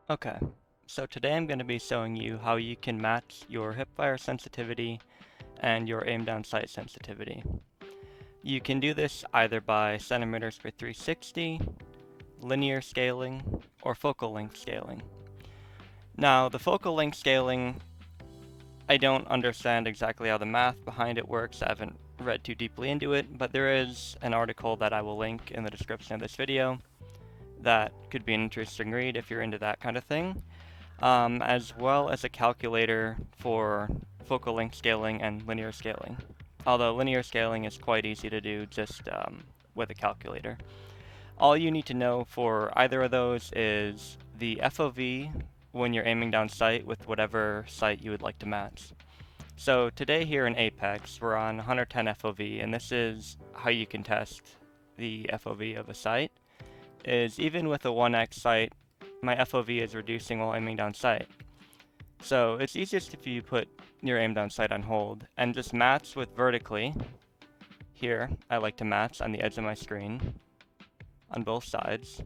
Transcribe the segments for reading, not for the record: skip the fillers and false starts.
Okay, so today I'm going to be showing you how you can match your hipfire sensitivity and your aim down sight sensitivity. You can do this either by centimeters per 360, linear scaling, or focal length scaling. Now, the focal length scaling, I don't understand exactly how the math behind it works. I haven't read too deeply into it, but there is an article that I will link in the description of this video that could be an interesting read if you're into that kind of thing. As well as a calculator for focal length scaling and linear scaling. Although linear scaling is quite easy to do just with a calculator. All you need to know for either of those is the FOV when you're aiming down sight with whatever sight you would like to match. So today here in Apex, we're on 110 FOV, and this is how you can test the FOV of a sight, is even with a 1x sight, my FOV is reducing while aiming down sight. So it's easiest if you put your aim down sight on hold and just match with vertically. Here, I like to match on the edge of my screen on both sides.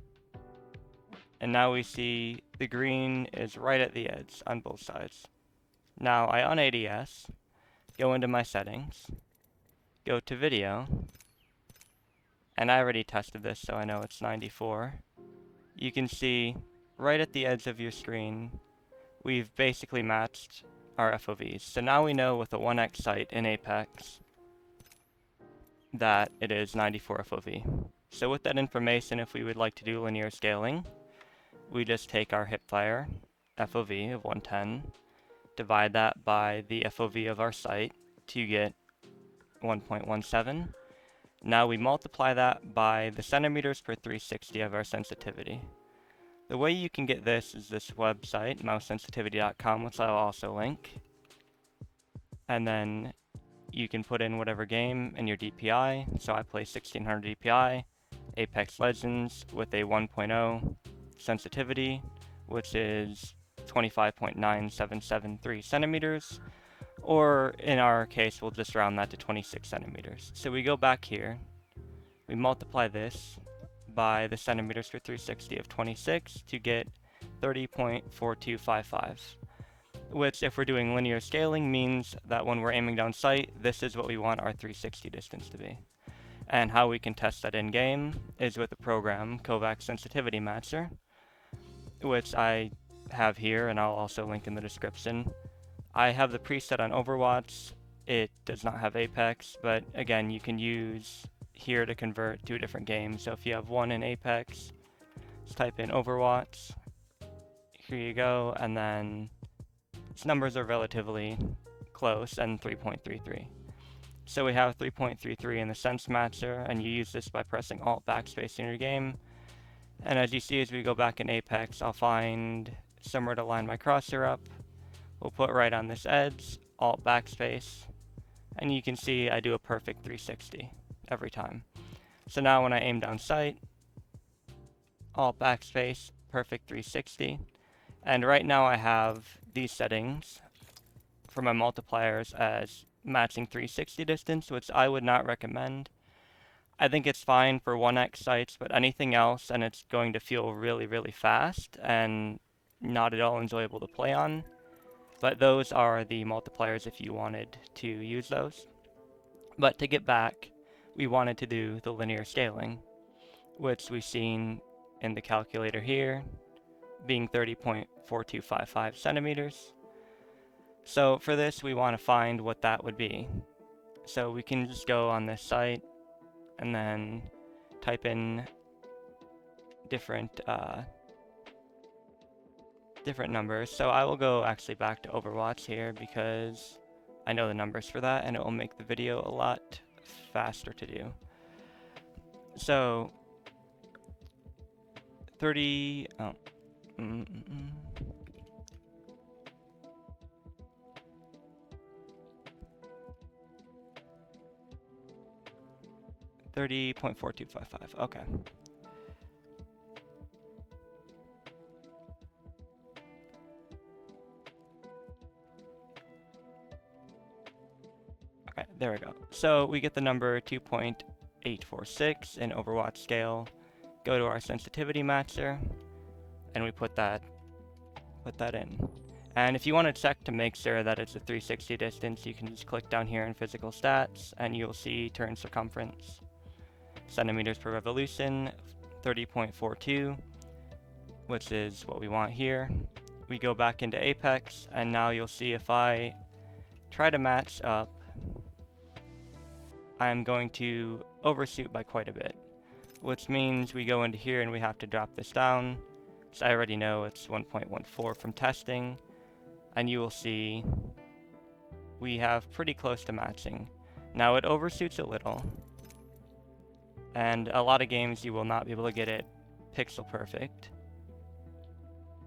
And now we see the green is right at the edge on both sides. Now I on ADS, go into my settings, go to video, and I already tested this so I know it's 94. You can see right at the edge of your screen we've basically matched our FOVs. So now we know with a 1x sight in Apex that it is 94 FOV. So with that information, if we would like to do linear scaling, we just take our hipfire FOV of 110, divide that by the FOV of our sight to get 1.17. Now we multiply that by the centimeters per 360 of our sensitivity. The way you can get this is this website, mousesensitivity.com, which I'll also link. And then you can put in whatever game and your DPI. So I play 1600 DPI, Apex Legends with a 1.0 sensitivity, which is 25.9773 centimeters. Or in our case, we'll just round that to 26 centimeters. So we go back here, we multiply this by the centimeters per 360 of 26 to get 30.4255, which if we're doing linear scaling means that when we're aiming down sight, this is what we want our 360 distance to be. And how we can test that in game is with the program Kovac Sensitivity Matcher, which I have here and I'll also link in the description. I have the preset on Overwatch. It does not have Apex, but again, you can use here to convert to a different game. So if you have one in Apex, just type in Overwatch. Here you go, and then its numbers are relatively close and 3.33. So we have 3.33 in the sense matcher, and you use this by pressing Alt backspace in your game. And as you see, as we go back in Apex, I'll find somewhere to line my crosshair up. We'll put right on this edge, Alt backspace, and you can see I do a perfect 360 every time. So now when I aim down sight, Alt backspace, perfect 360. And right now I have these settings for my multipliers as matching 360 distance, which I would not recommend. I think it's fine for 1x sights, but anything else and it's going to feel really, really fast and not at all enjoyable to play on. But those are the multipliers if you wanted to use those. But to get back, we wanted to do the linear scaling, which we've seen in the calculator here, being 30.4255 centimeters. So for this, we want to find what that would be. So we can just go on this site and then type in different numbers. So I will go actually back to Overwatch here because I know the numbers for that and it will make the video a lot faster to do. So 30 30.4255. Okay. Okay, there we go. So we get the number 2.846 in Overwatch scale. Go to our sensitivity matcher, and we put that put that in. And if you want to check to make sure that it's a 360 distance, you can just click down here in physical stats and you'll see turn circumference, centimeters per revolution, 30.42, which is what we want here. We go back into Apex and now you'll see if I try to match up, I'm going to overshoot by quite a bit, which means we go into here and we have to drop this down. So I already know it's 1.14 from testing, and you will see we have pretty close to matching. Now it overshoots a little, and a lot of games you will not be able to get it pixel perfect.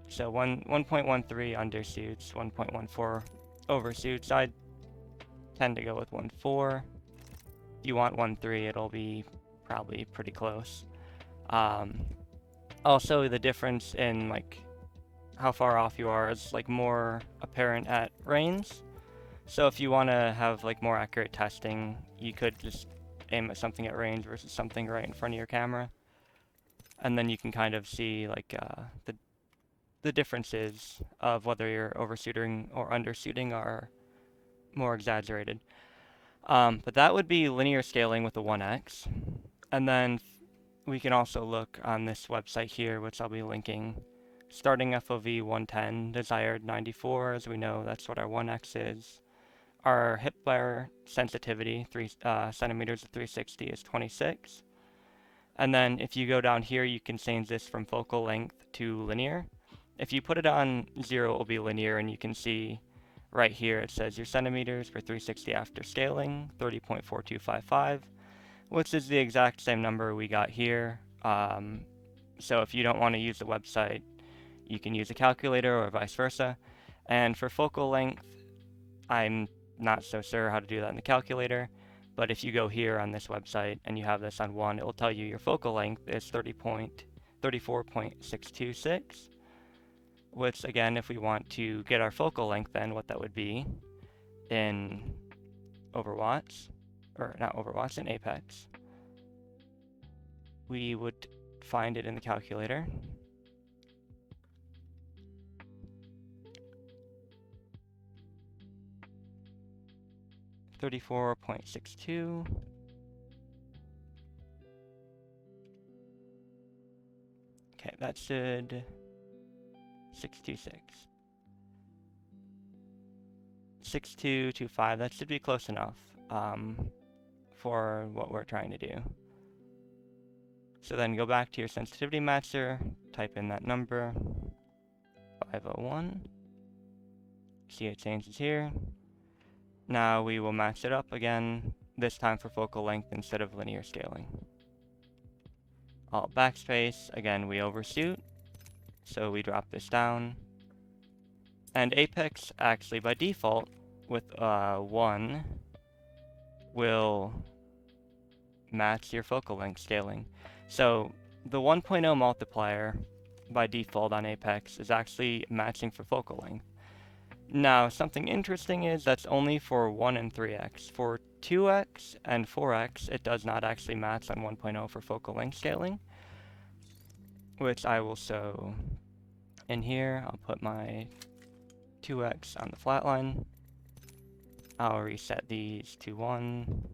So 1.13 undershoots, 1.14 overshoots. I tend to go with 1.4. If you want 1.3, it'll be probably pretty close. Also, the difference in like how far off you are is like more apparent at range. So if you want to have like more accurate testing, you could just aim at something at range versus something right in front of your camera, and then you can kind of see like the differences of whether you're overshooting or undershooting are more exaggerated. But that would be linear scaling with a 1x, and then we can also look on this website here, which I'll be linking. Starting FOV 110, desired 94, as we know that's what our 1x is. Our hipfire sensitivity, 3 centimeters of 360 is 26. And then if you go down here, you can change this from focal length to linear. If you put it on 0, it will be linear, and you can see right here it says your centimeters for 360 after scaling, 30.4255, which is the exact same number we got here. So if you don't want to use the website, you can use a calculator or vice versa. And for focal length, I'm not so sure how to do that in the calculator, but if you go here on this website and you have this on 1, it will tell you your focal length is 34.626, which again, if we want to get our focal length, then what that would be in Overwatch, or not Overwatch, in Apex, we would find it in the calculator. .62. Okay, that should 626. 6225, that should be close enough for what we're trying to do. So then go back to your sensitivity matcher, type in that number, 501. See it changes here. Now we will match it up again, this time for focal length instead of linear scaling. Alt backspace, again we overshoot, so we drop this down. And Apex actually by default with 1 will match your focal length scaling. So the 1.0 multiplier by default on Apex is actually matching for focal length. Now, something interesting is that's only for 1 and 3x. For 2x and 4x, it does not actually match on 1.0 for focal length scaling, which I will show in here. I'll put my 2x on the flat line. I'll reset these to 1.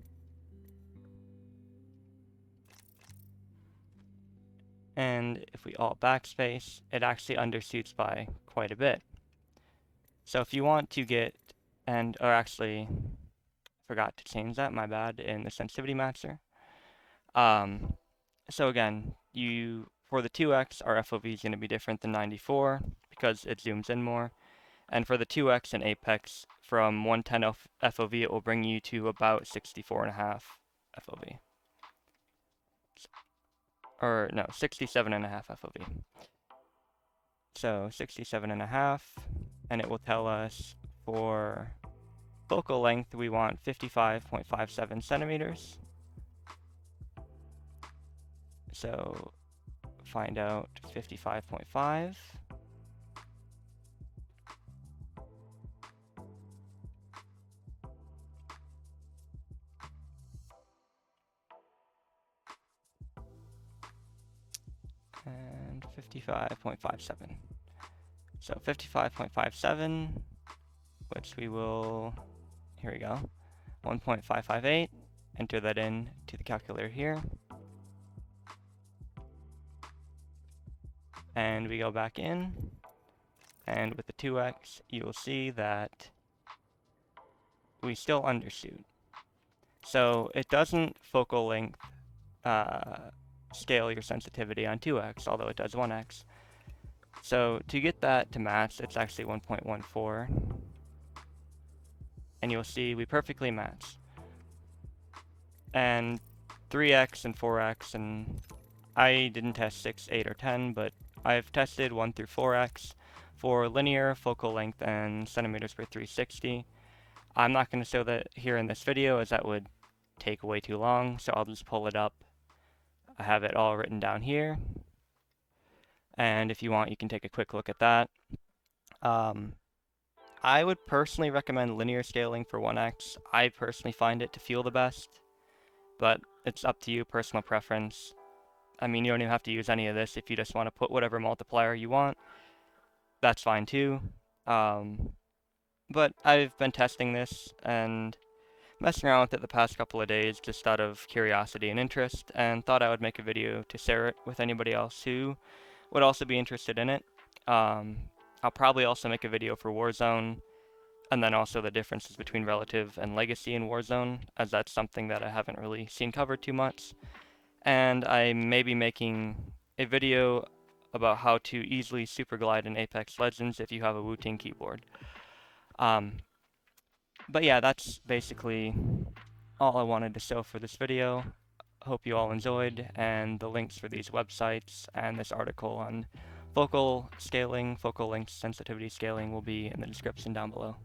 And if we alt backspace, it actually undershoots by quite a bit. So if you want to get, or actually, forgot to change that, my bad, in the sensitivity matcher. So again, for the 2x, our FOV is going to be different than 94 because it zooms in more. And for the 2x in Apex, from 110 FOV, it will bring you to about 64.5 FOV. Or no, 67.5 FOV. So 67.5, and it will tell us for focal length we want 55.57 centimeters. So find out 55.5. And 55.57. So 55.57, which we will, here we go, 1.558. Enter that in to the calculator here. And we go back in, and with the 2x, you will see that we still undershoot. So it doesn't focal length scale your sensitivity on 2x, although it does 1x. So to get that to match, it's actually 1.14. And you'll see we perfectly match. And 3x and 4x, and I didn't test 6, 8, or 10, but I've tested 1 through 4x for linear, focal length, and centimeters per 360. I'm not going to show that here in this video, as that would take way too long, so I'll just pull it up. I have it all written down here, and if you want, you can take a quick look at that. I would personally recommend linear scaling for 1x. I personally find it to feel the best, but it's up to you, personal preference. I mean, you don't even have to use any of this. If you just want to put whatever multiplier you want, that's fine too. But I've been testing this and messing around with it the past couple of days just out of curiosity and interest, and thought I would make a video to share it with anybody else who would also be interested in it. I'll probably also make a video for Warzone, and then also the differences between relative and legacy in Warzone, as that's something that I haven't really seen covered too much. And I may be making a video about how to easily super glide in Apex Legends if you have a Wu-Ting keyboard. But yeah, that's basically all I wanted to show for this video. Hope you all enjoyed, and the links for these websites and this article on focal scaling, focal length sensitivity scaling will be in the description down below.